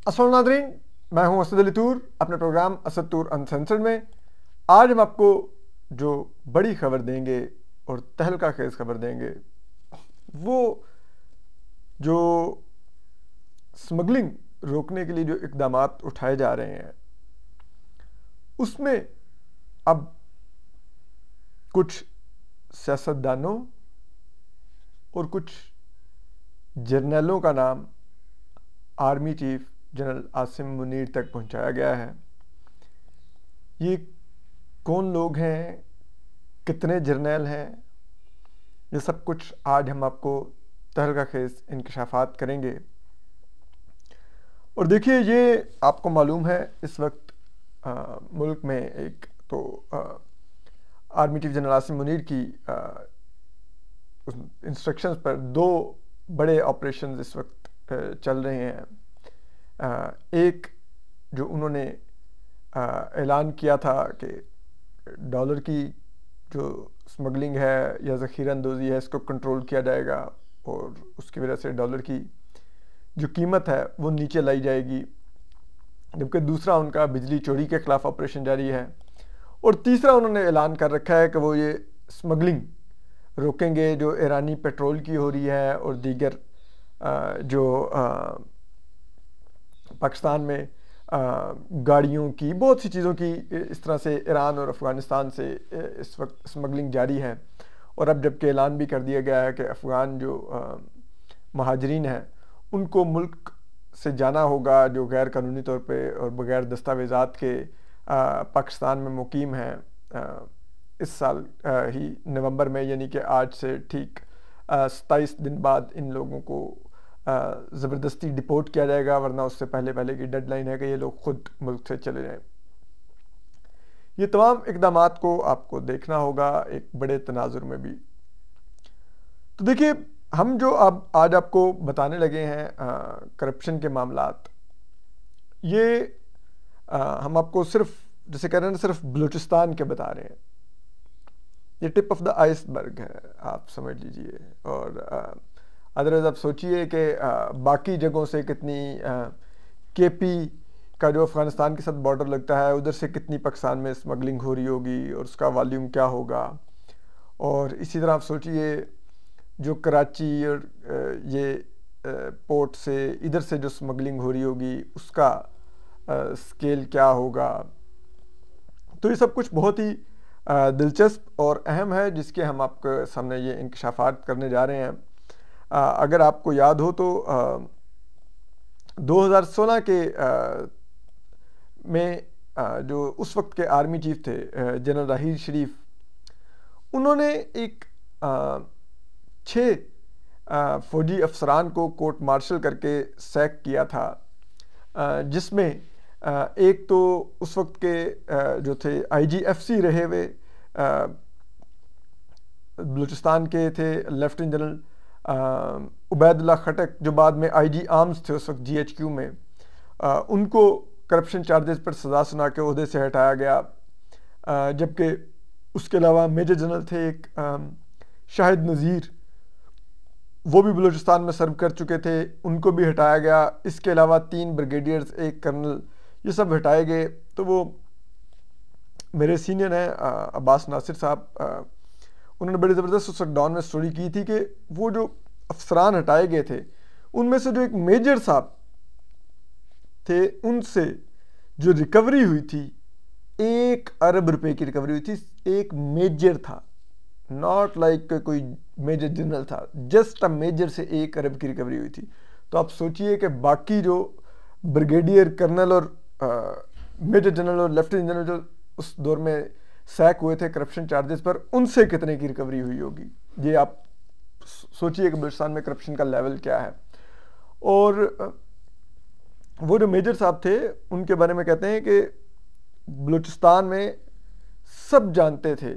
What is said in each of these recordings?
अस्सलाम नाज़रीन, मैं हूं असद अली तूर अपने प्रोग्राम असद तूर अनसेंसर्ड में। आज हम आपको जो बड़ी खबर देंगे और तहलका खेज खबर देंगे वो जो स्मगलिंग रोकने के लिए जो इकदामात उठाए जा रहे हैं उसमें अब कुछ सियासतदानों और कुछ जर्नलों का नाम army chief general Asim Munir तक पहुंचाया गया है। ये कौन लोग हैं, कितने जर्नल हैं, ये सब कुछ आज हम आपको तहलका खेज इंकशाफात करेंगे। और देखिए, ये आपको मालूम है इस वक्त मुल्क में एक तो army chief general Asim Munir की इंस्ट्रक्शंस पर दो बड़े ऑपरेशन इस वक्त चल रहे हैं। एक जो उन्होंने ऐलान किया था कि डॉलर की जो स्मगलिंग है या ज़ख़ीरा अंदोज़ी है इसको कंट्रोल किया जाएगा और उसकी वजह से डॉलर की जो कीमत है वो नीचे लाई जाएगी, जबकि दूसरा उनका बिजली चोरी के ख़िलाफ़ ऑपरेशन जारी है। और तीसरा उन्होंने ऐलान कर रखा है कि वो ये स्मगलिंग रोकेंगे जो ईरानी पेट्रोल की हो रही है और दीगर जो पाकिस्तान में गाड़ियों की, बहुत सी चीज़ों की इस तरह से ईरान और अफ़गानिस्तान से इस वक्त स्मगलिंग जारी है। और अब जबकि ऐलान भी कर दिया गया है कि अफ़गान जो महाजरीन हैं उनको मुल्क से जाना होगा जो गैर कानूनी तौर पे और बग़ैर दस्तावेज़ात के पाकिस्तान में मुकीम हैं। इस साल ही नवंबर में, यानी कि आज से ठीक 27 दिन बाद इन लोगों को ज़बरदस्ती डिपोर्ट किया जाएगा, वरना उससे पहले की डेडलाइन है कि ये लोग खुद मुल्क से चले जाएं। ये तमाम इक़दामात को आपको देखना होगा एक बड़े तनाजुर में भी। तो देखिए, हम जो अब आज आपको बताने लगे हैं करप्शन के मामलात, ये हम आपको सिर्फ जैसे कह रहे हैं सिर्फ बलूचिस्तान के बता रहे हैं। ये टिप ऑफ द आइसबर्ग है, आप समझ लीजिए। और अदरवाइज आप सोचिए कि बाकी जगहों से कितनी केपी का जो अफ़गानिस्तान के साथ बॉर्डर लगता है उधर से कितनी पाकिस्तान में स्मगलिंग हो रही होगी और उसका वॉल्यूम क्या होगा। और इसी तरह आप सोचिए जो कराची और ये पोर्ट से इधर से जो स्मगलिंग हो रही होगी उसका स्केल क्या होगा। तो ये सब कुछ बहुत ही दिलचस्प और अहम है जिसके हम आपके सामने ये इंकशाफात करने जा रहे हैं। अगर आपको याद हो तो 2016 के में जो उस वक्त के आर्मी चीफ थे जनरल राहील शरीफ, उन्होंने एक 6 फौजी अफसरान को कोर्ट मार्शल करके सैक किया था, जिसमें एक तो उस वक्त के जो थे IGFC रहे हुए बलूचिस्तान के थे लेफ्टिनेंट जनरल उबैदुल्ला खटक, जो बाद में IG आर्म्स थे उस वक्त GHQ में, उनको करप्शन चार्जेस पर सज़ा सुना के ओहदे से हटाया गया। जबकि उसके अलावा मेजर जनरल थे एक शाहिद नज़ीर, वो भी बलूचिस्तान में सर्व कर चुके थे, उनको भी हटाया गया। इसके अलावा 3 ब्रिगेडियर्स, एक कर्नल, ये सब हटाए गए। तो वो मेरे सीनियर हैं अब्बास नासिर साहब, उन्होंने बड़ी ज़बरदस्त उस डॉन में स्टोरी की थी कि वो जो अफसरान हटाए गए थे उनमें से जो एक मेजर साहब थे उनसे जो रिकवरी हुई थी 1 अरब रुपए की रिकवरी हुई थी। एक मेजर था, नॉट लाइक कोई मेजर जनरल था, जस्ट अ मेजर से 1 अरब की रिकवरी हुई थी। तो आप सोचिए कि बाकी जो ब्रिगेडियर, कर्नल और मेजर जनरल और लेफ्टिनेंट जनरल जो उस दौर में सैक हुए थे करप्शन चार्जेस पर, उनसे कितने की रिकवरी हुई होगी। ये आप सोचिए कि बलूचिस्तान में करप्शन का लेवल क्या है। और वो जो मेजर साहब थे उनके बारे में कहते हैं कि बलूचिस्तान में सब जानते थे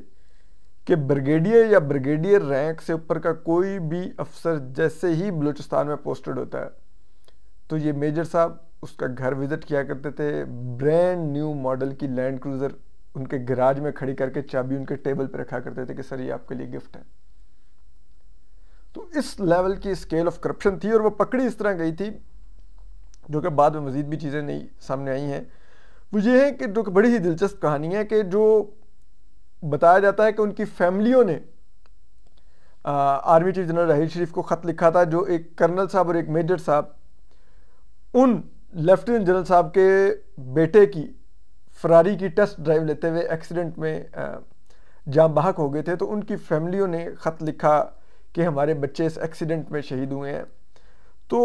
कि ब्रिगेडियर या ब्रिगेडियर रैंक से ऊपर का कोई भी अफसर जैसे ही बलूचिस्तान में पोस्टेड होता है तो ये मेजर साहब उसका घर विजिट किया करते थे। ब्रांड न्यू मॉडल की लैंड क्रूज़र उनके गैराज में खड़ी करके चाबी उनके टेबल पर रखा करते थे कि सर ये आपके लिए गिफ्ट है। तो इस लेवल की स्केल ऑफ करप्शन थी और वो पकड़ी इस तरह गई थी जो कि बाद में मज़ीद भी चीज़ें नई सामने आई हैं, वो ये है कि जो कि बड़ी ही दिलचस्प कहानी है कि जो बताया जाता है कि उनकी फैमिलियों ने आर्मी चीफ जनरल राहील शरीफ को ख़त लिखा था, जो एक कर्नल साहब और एक मेजर साहब उन लेफ्टिनेंट जनरल साहब के बेटे की फरारी की टेस्ट ड्राइव लेते हुए एक्सीडेंट में जाम बहक हो गए थे। तो उनकी फैमिलियों ने ख़त लिखा कि हमारे बच्चे इस एक्सीडेंट में शहीद हुए हैं। तो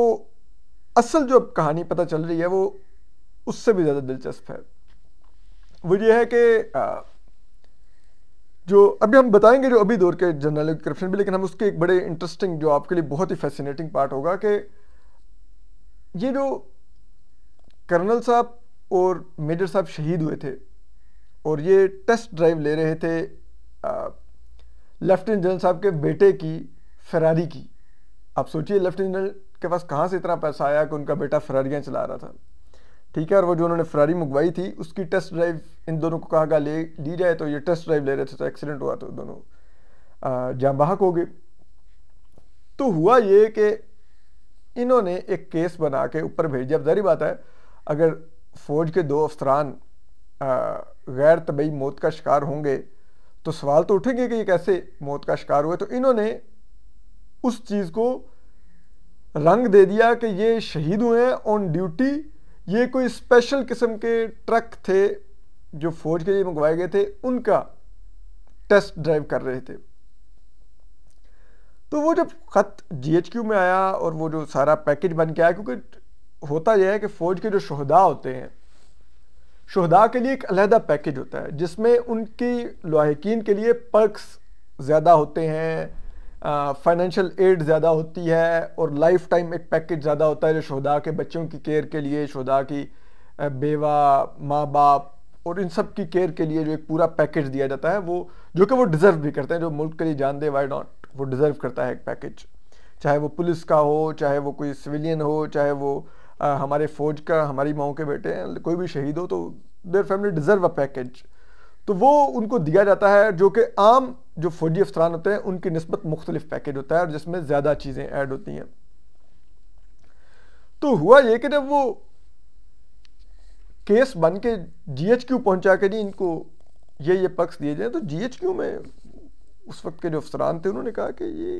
असल जो कहानी पता चल रही है वो उससे भी ज़्यादा दिलचस्प है। वो ये है कि जो अभी हम बताएंगे जो अभी दौर के जर्नल करप्शन भी, लेकिन हम उसके एक बड़े इंटरेस्टिंग जो आपके लिए बहुत ही फैसिनेटिंग पार्ट होगा कि ये जो कर्नल साहब और मेजर साहब शहीद हुए थे और ये टेस्ट ड्राइव ले रहे थे लेफ्टिनेंट जनरल साहब के बेटे की फरारी की। आप सोचिए लेफ्टिनेंट जनरल के पास कहाँ से इतना पैसा आया कि उनका बेटा फरारियाँ चला रहा था, ठीक है। और वो जो उन्होंने फरारी मंगवाई थी उसकी टेस्ट ड्राइव इन दोनों को कहा ले ली जाए, तो ये टेस्ट ड्राइव ले रहे थे, तो एक्सीडेंट हुआ तो दोनों जाँ बहक हो गए। तो हुआ ये कि इन्होंने एक केस बना के ऊपर भेज दिया। अब जारी बात है, अगर फौज के 2 अफसरान गैर तबई मौत का शिकार होंगे तो सवाल तो उठेंगे कि ये कैसे मौत का शिकार हुए। तो इन्होंने उस चीज़ को रंग दे दिया कि ये शहीद हुए हैं ऑन ड्यूटी, ये कोई स्पेशल किस्म के ट्रक थे जो फौज के लिए मंगवाए गए थे, उनका टेस्ट ड्राइव कर रहे थे। तो वो जब ख़त GHQ में आया और वो जो सारा पैकेज बन के आया, क्योंकि होता यह है कि फ़ौज के जो शहदा होते हैं, शहदा के लिए एक अलहदा पैकेज होता है जिसमें उनकी लाहिकीन के लिए पर्क्स ज़्यादा होते हैं, फाइनेंशियल एड ज़्यादा होती है और लाइफ टाइम एक पैकेज ज़्यादा होता है जो शहदा के बच्चों की केयर के लिए, शहदा की बेवा, माँ बाप और इन सब की केयर के लिए जो एक पूरा पैकेज दिया जाता है, वो जो कि वो डिज़र्व भी करते हैं। जो मुल्क के लिए जान दे, वाई नॉट, वो डिज़र्व करता है एक पैकेज, चाहे वो पुलिस का हो, चाहे वो कोई सिविलियन हो, चाहे वो हमारे फ़ौज का, हमारी माओ के बेटे हैं, कोई भी शहीद हो, तो their family deserve a package. तो वो उनको दिया जाता है, जो कि आम जो फौजी अफसरान होते हैं उनकी निस्बत मुख्तलिफ पैकेज होता है और जिसमें ज़्यादा चीज़ें ऐड होती हैं। तो हुआ ये कि जब वो केस बन के GHQ पहुंचा के नहीं इनको ये पक्ष दिए जाए, तो GHQ में उस वक्त के जो अफसरान थे उन्होंने कहा कि ये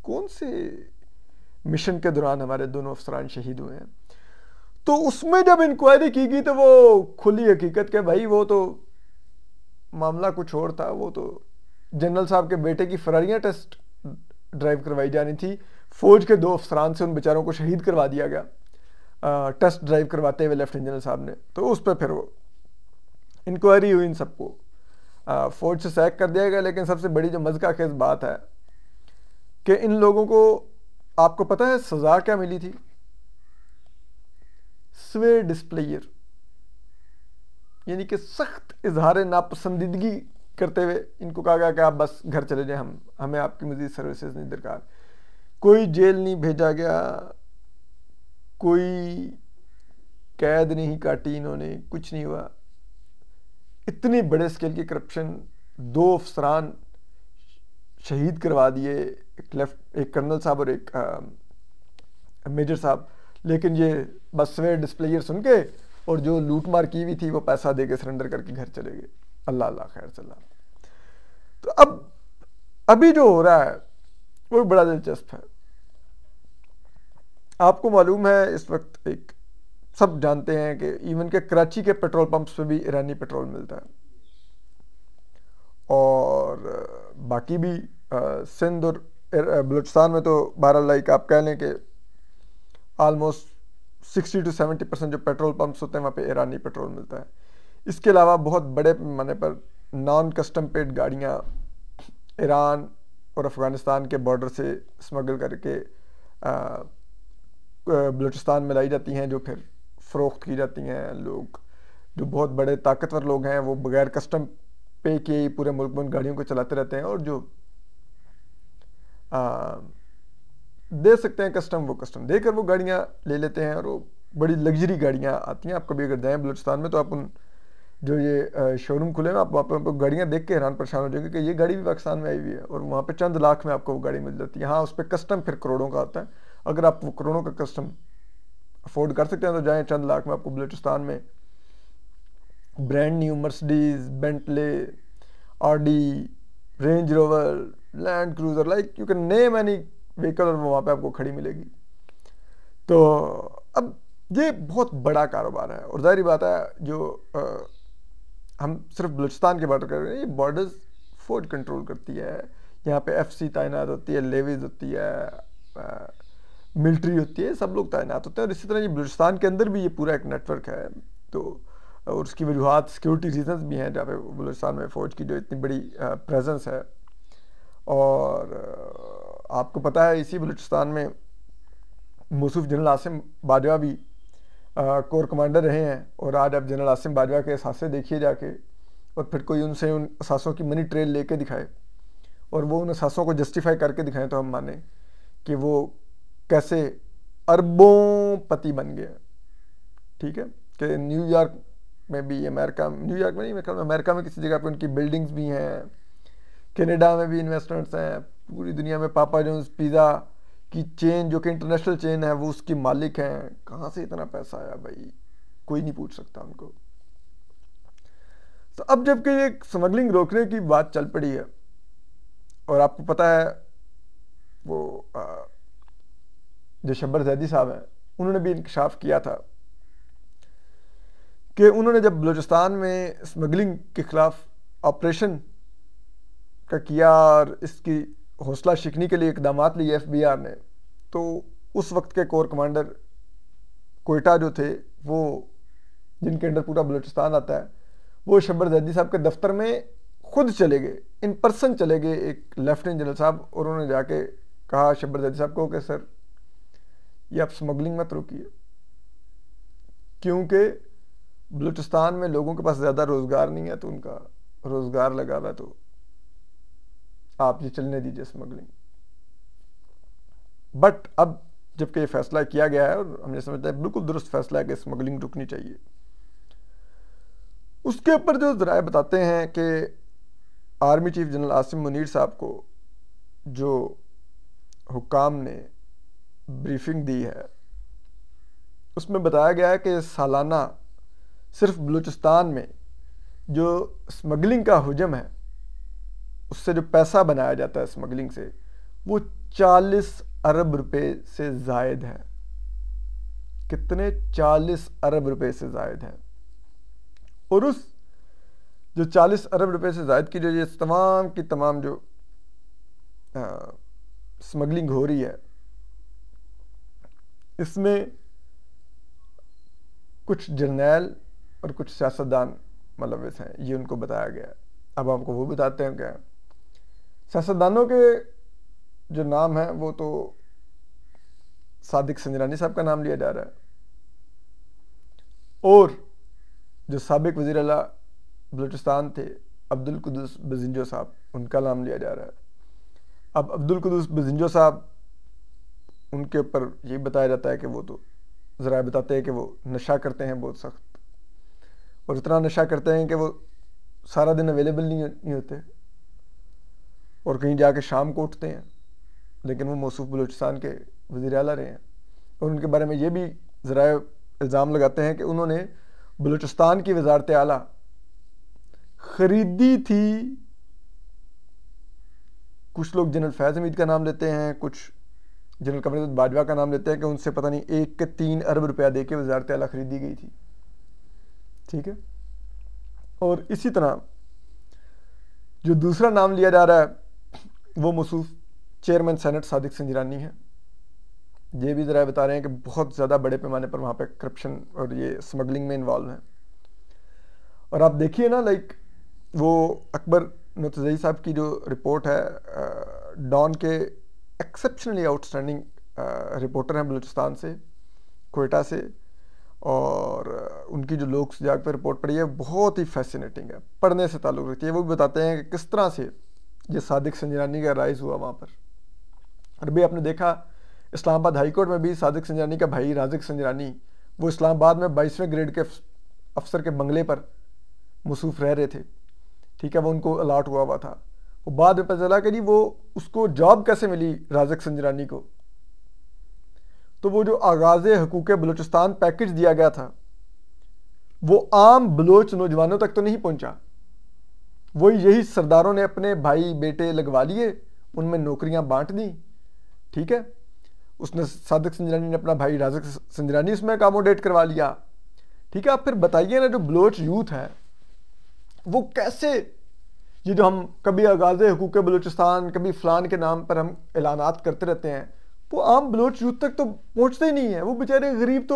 कौन से मिशन के दौरान हमारे दोनों अफसरान शहीद हुए हैं। तो उसमें जब इंक्वायरी की गई तो वो खुली हकीकत के भाई वो तो मामला कुछ और था। वो तो जनरल साहब के बेटे की फरारियाँ टेस्ट ड्राइव करवाई जानी थी, फौज के 2 अफसरान से उन बेचारों को शहीद करवा दिया गया टेस्ट ड्राइव करवाते हुए लेफ्टिनेंट जनरल साहब ने। तो उस पर फिर वो इंक्वायरी हुई, इन सबको फौज से सैक कर दिया गया। लेकिन सबसे बड़ी जो मज़े का खेज बात है कि इन लोगों को, आपको पता है सज़ा क्या मिली थी? स्वे डिस्प्लेयर, यानी कि सख्त इजहार नापसंदीदगी करते हुए इनको कहा गया कि आप बस घर चले जाएं, हमें आपकी मज़ीद सर्विसेज नहीं दरकार। कोई जेल नहीं भेजा गया, कोई कैद नहीं काटी इन्होंने, कुछ नहीं हुआ। इतनी बड़े स्केल की करप्शन, 2 अफसरान शहीद करवा दिए, एक कर्नल साहब और एक मेजर साहब। लेकिन ये बस स्वे डिस्प्लेयर सुन के और जो लूट मार की हुई थी वो पैसा दे के सरेंडर करके घर चले गए। अल्लाह अल्लाह खैर चला। तो अब अभी जो हो रहा है वो बड़ा दिलचस्प है। आपको मालूम है इस वक्त एक सब जानते हैं कि इवन के कराची के पेट्रोल पंप्स पे भी ईरानी पेट्रोल मिलता है, और बाकी भी सिंध और बलूचिस्तान में तो बहरहाल लाइक आप कह लें कि ऑलमोस्ट 60 to 70% जो पेट्रोल पंप्स होते हैं वहाँ पे ईरानी पेट्रोल मिलता है। इसके अलावा बहुत बड़े पैमाने पर नॉन कस्टम पेड गाड़ियाँ ईरान और अफ़गानिस्तान के बॉर्डर से स्मगल करके बलूचिस्तान में लाई जाती हैं, जो फिर फ़रोख्त की जाती हैं। लोग जो बहुत बड़े ताकतवर लोग हैं वो बगैर कस्टम पे किए ही पूरे मुल्क में उन गाड़ियों को चलाते रहते हैं, और जो दे सकते हैं कस्टम वो कस्टम देकर वो गाड़ियाँ ले लेते हैं, और वो बड़ी लग्जरी गाड़ियाँ आती हैं। आप कभी अगर जाएँ बलूचिस्तान में तो आप उन जो ये शोरूम खुले हैं, आप वहाँ पर गाड़ियाँ देख के हैरान परेशान हो जाएंगे कि ये गाड़ी भी पाकिस्तान में आई हुई है, और वहाँ पे चंद लाख में आपको वो गाड़ी मिल जाती है। हाँ, उस पर कस्टम फिर करोड़ों का आता है। अगर आप वो करोड़ों का कस्टम अफोर्ड कर सकते हैं तो जाएं, चंद लाख में आपको बलूचिस्तान में brand new Mercedes, Bentley, Audi, range rover, land cruiser, like you can name any vehicle, और वो वहाँ पे आपको खड़ी मिलेगी। तो अब ये बहुत बड़ा कारोबार है, और जाहिर बात है जो हम सिर्फ बलूचिस्तान की बात कर रहे हैं, ये बॉर्डर्स फोर्ड कंट्रोल करती है, यहाँ पे एफसी तैनात होती है, लेवीज होती है, मिलिट्री होती है, सब लोग तैनात होते हैं। और इसी तरह ये बलूचिस्तान के अंदर भी ये पूरा एक नेटवर्क है। तो और उसकी वजूहत सिक्योरिटी रीजंस भी हैं जहाँ पे बलूचिस्तान में फ़ौज की जो इतनी बड़ी प्रेजेंस है। और आपको पता है इसी बलूचिस्तान में मौसूफ जनरल आसिम बाजवा भी कोर कमांडर रहे हैं, और आज आप जनरल आसिम बाजवा के एहसासे देखिए जाके, और फिर कोई उनसे उन एहसासों की मनी ट्रेल लेके दिखाए और वो उन एहसासों को जस्टिफाई करके दिखाएं, तो हम माने कि वो कैसे अरबों पति बन गए। ठीक है, कि न्यूयॉर्क में भी, न्यूयॉर्क में नहीं, मेरे ख्याल में अमेरिका में किसी जगह पे उनकी बिल्डिंग्स भी हैं, कनाडा में भी इन्वेस्टमेंट्स हैं, पूरी दुनिया में पापा जॉन्स पिज़्ज़ा की चेन जो कि इंटरनेशनल चेन है वो उसकी मालिक हैं। कहाँ से इतना पैसा आया भाई, कोई नहीं पूछ सकता उनको। तो अब जबकि ये स्मगलिंग रोकने की बात चल पड़ी है, और आपको पता है वो जो शब्बर जैदी साहब हैं, उन्होंने भी इंकशाफ किया था कि उन्होंने जब बलूचिस्तान में स्मगलिंग के खिलाफ ऑपरेशन का किया और इसकी हौसला शिकनी के लिए इकदाम लिए FBI ने, तो उस वक्त के कोर कमांडर कोयटा जो थे, वो जिनके अंडर पूरा बलूचिस्तान आता है, वो शब्बर जैदी साहब के दफ्तर में खुद चले गए, इन पर्सन चले गए, एक लेफ्टिनेंट जनरल साहब, और उन्होंने जाके कहा शब्बर जैदी साहब को कि सर ये आप स्मगलिंग मत रोकिए, क्योंकि बलूचिस्तान में लोगों के पास ज़्यादा रोज़गार नहीं है, तो उनका रोज़गार लगा हुआ है, तो आप ये चलने दीजिए स्मगलिंग। बट अब जबकि ये फैसला किया गया है, और हमने समझते हैं बिल्कुल दुरुस्त फैसला है कि स्मगलिंग रुकनी चाहिए, उसके ऊपर जो ज़राए बताते हैं कि army chief general Asim Munir साहब को जो हुकाम ने ब्रीफिंग दी है, उसमें बताया गया है कि सालाना सिर्फ बलूचिस्तान में जो स्मगलिंग का हुजम है, उससे जो पैसा बनाया जाता है स्मगलिंग से, वो 40 अरब रुपए से जायद है। कितने? 40 अरब रुपए से जायद है। और उस जो 40 अरब रुपए से जायद की जो ये तमाम की तमाम जो स्मगलिंग हो रही है, इसमें कुछ जर्नैल और कुछ सियासतदान मुलव्विस हैं, ये उनको बताया गया है। अब हमको वो बताते हैं क्या। सियासतदानों के जो नाम है वो तो सादिक संजरानी साहब का नाम लिया जा रहा है, और जो साबिक वज़ीर आला बलूचिस्तान थे अब्दुल कुद्दूस बजिंजो साहब, उनका नाम लिया जा रहा है। अब अब्दुल कुद्दूस बजिंजो साहब, उनके ऊपर ये बताया जाता है कि वो तो ज़रा बताते हैं कि वो नशा करते हैं बहुत सख्त, और इतना नशा करते हैं कि वो सारा दिन अवेलेबल नहीं होते, और कहीं जाके शाम को उठते हैं, लेकिन वो मौसूफ बलूचिस्तान के वज़ीर आला रहे हैं। और उनके बारे में ये भी ज़रा इल्ज़ाम लगाते हैं कि उन्होंने बलूचिस्तान की वज़ारत आला ख़रीदी थी। कुछ लोग जनरल फैज़ हमीद का नाम लेते हैं, कुछ जनरल कमर बाजवा का नाम लेते हैं कि उनसे पता नहीं 1 के 3 अरब रुपया दे के वज़ारत आला ख़रीदी गई थी। ठीक है, और इसी तरह जो दूसरा नाम लिया जा रहा है वो मौसूफ चेयरमैन सेनेट सादिक संजरानी है। ये भी ज़रा बता रहे हैं कि बहुत ज़्यादा बड़े पैमाने पर वहाँ पे करप्शन और ये स्मगलिंग में इन्वॉल्व हैं। और आप देखिए ना, लाइक वो अकबर नतज़ई साहब की जो रिपोर्ट है, डॉन के एक्सेप्शनली आउटस्टैंडिंग रिपोर्टर हैं बलूचिस्तान से, कोयटा से, और उनकी जो लोक सुजाग पर रिपोर्ट पढ़ी है बहुत ही फैसिनेटिंग है, पढ़ने से ताल्लुक़ रखती है। वो भी बताते हैं कि किस तरह से ये सादिक संजरानी का राइज़ हुआ वहाँ पर। और भी आपने देखा इस्लामाबाद हाई कोर्ट में भी सादिक संजरानी का भाई राजिक संजरानी, वो इस्लामाबाद में 22वें ग्रेड के अफसर के बंगले पर मौसूफ रह रहे थे। ठीक है, वो उनको अलाट हुआ था। वो बाद में पता चला कि जी वो उसको जॉब कैसे मिली राजिक संजरानी को, तो वो जो आगाज़ हकूक़ बलूचिस्तान पैकेज दिया गया था वो आम बलोच नौजवानों तक तो नहीं पहुंचा। वो यही सरदारों ने अपने भाई बेटे लगवा लिए, उनमें नौकरियां बांट दी। ठीक है, उसने सादिक संजरानी ने अपना भाई राज़िक संजरानी उसमें अकोमोडेट करवा लिया। ठीक है, आप फिर बताइए ना, जो बलोच यूथ है वो कैसे, ये जो हम कभी आगाज़ हकूक़ बलूचिस्तान, कभी फ़लान के नाम पर हम ऐलानात करते रहते हैं, वो आम बलोच यूथ तक तो पहुँचते ही नहीं है। वो बेचारे गरीब तो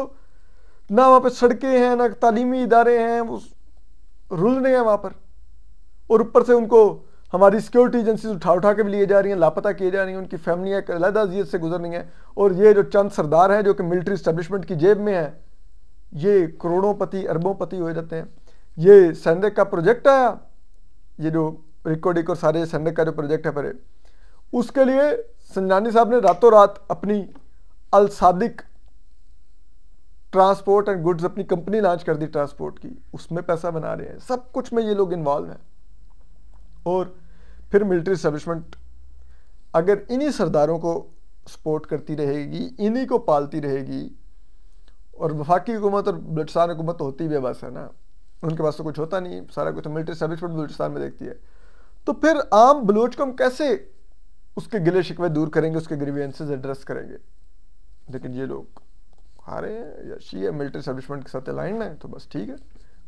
ना वहाँ पर सड़कें हैं, ना तालीमी इदारे हैं, वो रुल रहे हैं वहाँ पर। और ऊपर से उनको हमारी सिक्योरिटी एजेंसीज उठा उठा के भी लिए जा रही हैं, लापता किए जा रही हैं, उनकी फैमिलियाँ एक अलग अजियत से गुजर रही हैं। और ये जो चंद सरदार हैं जो कि मिलिट्री इस्टेब्लिशमेंट की जेब में है, ये करोड़ोंपति अरबोंपति हो जाते हैं। ये सैंडक का प्रोजेक्ट आया, ये जो रिकॉर्डिक और सारे सैंडक का जो प्रोजेक्ट है परे, उसके लिए संजरानी साहब ने रातों रात अपनी अल सादिक ट्रांसपोर्ट एंड गुड्स अपनी कंपनी लॉन्च कर दी ट्रांसपोर्ट की, उसमें पैसा बना रहे हैं। सब कुछ में ये लोग इन्वॉल्व हैं। और फिर मिलिट्री एस्टेब्लिशमेंट अगर इन्हीं सरदारों को सपोर्ट करती रहेगी, इन्हीं को पालती रहेगी, और वफाकी हुकूमत और बलूचिस्तान हुकूमत तो होती भी है बस, है ना, उनके पास तो कुछ होता नहीं, सारा कुछ तो मिलिट्री एस्टेब्लिशमेंट बलूचिस्तान में देखती है। तो फिर आम बलूच को हम कैसे उसके गिले शिकवे दूर करेंगे, उसके ग्रीवेंसेस एड्रेस करेंगे? लेकिन ये लोग हारे हैं, यशी है, मिलिट्री एस्टेब्लिशमेंट के साथ अलाइंड है, तो बस ठीक है,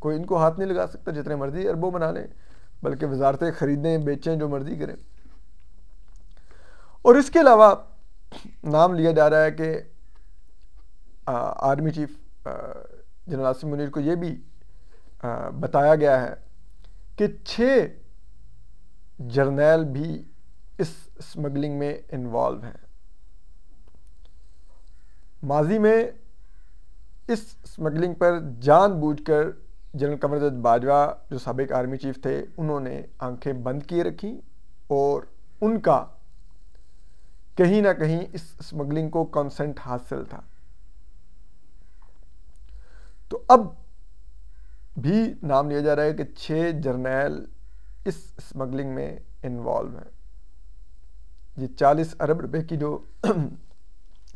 कोई इनको हाथ नहीं लगा सकता, जितने मर्जी अरबों बना लें, बल्कि वजारतें खरीदें बेचें, जो मर्जी करें। और इसके अलावा नाम लिया जा रहा है कि army chief general Asim Munir को ये भी बताया गया है कि 6 जर्नैल भी इस स्मगलिंग में इन्वॉल्व हैं। माजी में इस स्मगलिंग पर जानबूझकर जनरल कमरजद बाजवा जो साबिक आर्मी चीफ थे, उन्होंने आंखें बंद किए रखी और उनका कहीं ना कहीं इस स्मगलिंग को कंसेंट हासिल था। तो अब भी नाम लिया जा रहा है कि 6 जर्नैल इस स्मगलिंग में इन्वॉल्व हैं। ये 40 अरब रुपए की जो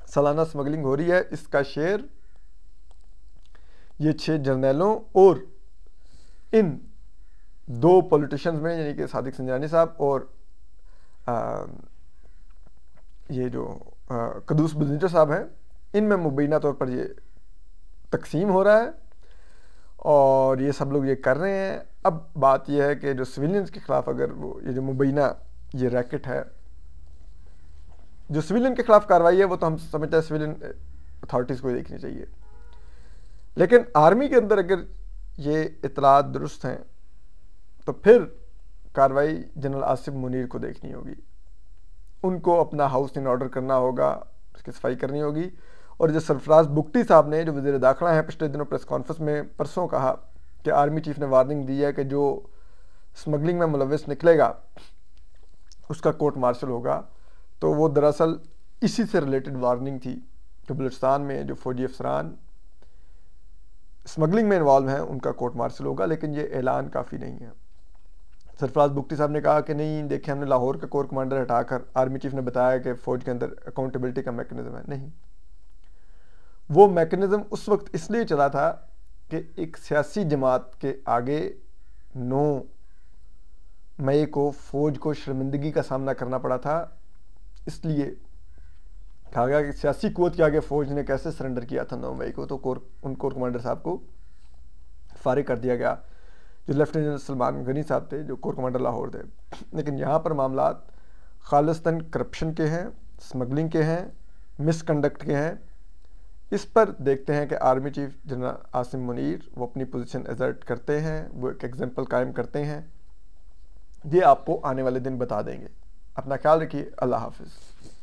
सालाना स्मगलिंग हो रही है, इसका शेयर ये 6 जर्नैलों और इन 2 पॉलिटिशियंस में, यानी कि सादिक संजरानी साहब और ये जो कदूस बुज़निचर साहब हैं, इनमें मुबैना तौर पर ये तकसीम हो रहा है और ये सब लोग ये कर रहे हैं। अब बात यह है कि जो सिविलियंस के खिलाफ अगर वो ये जो मुबैना ये रैकेट है, जो सिविलियन के खिलाफ कार्रवाई है, वो तो हम समझते हैं सिविलियन अथॉरिटीज़ को देखनी चाहिए, लेकिन आर्मी के अंदर अगर ये इतलात दुरुस्त हैं तो फिर कार्रवाई जनरल आसिम मुनीर को देखनी होगी। उनको अपना हाउस इन ऑर्डर करना होगा, उसकी सफाई करनी होगी। और जो सरफराज बुगटी साहब ने, जो वज़ीर दाखिला हैं, पिछले दिनों प्रेस कॉन्फ्रेंस में परसों कहा कि आर्मी चीफ ने वार्निंग दी है कि जो स्मगलिंग में मुलव्वस निकलेगा उसका कोर्ट मार्शल होगा। तो वो दरअसल इसी से रिलेटेड वार्निंग थी कि बलूचिस्तान में जो फौजी अफसरान स्मगलिंग में इन्वॉल्व हैं उनका कोर्ट मार्शल होगा, लेकिन ये ऐलान काफ़ी नहीं है। सरफराज बुगटी साहब ने कहा कि नहीं, देखिए हमने लाहौर का कोर कमांडर हटाकर आर्मी चीफ ने बताया कि फ़ौज के अंदर अकाउंटेबिलिटी का मैकेनिज्म है। नहीं, वो मैकेनिज्म उस वक्त इसलिए चला था कि एक सियासी जमात के आगे 9 मई को फ़ौज को शर्मिंदगी का सामना करना पड़ा था। इसलिए कहा गया कि सियासी कुव्वत के आगे फ़ौज ने कैसे सरेंडर किया था 9 मई को, तो उन कोर कमांडर साहब को फारिग कर दिया गया, जो लेफ्टिनेंट जनरल सलमान गनी साहब थे, जो कोर कमांडर लाहौर थे। लेकिन यहाँ पर मामलात खालिस्तन करप्शन के हैं, स्मगलिंग के हैं, मिसकंडक्ट के हैं। इस पर देखते हैं कि army chief general Asim Munir वो अपनी पोजीशन एजर्ट करते हैं, वो एक एग्जाम्पल कायम करते हैं। ये आपको आने वाले दिन बता देंगे। अपना ख्याल रखिए। अल्लाह हाफिज़।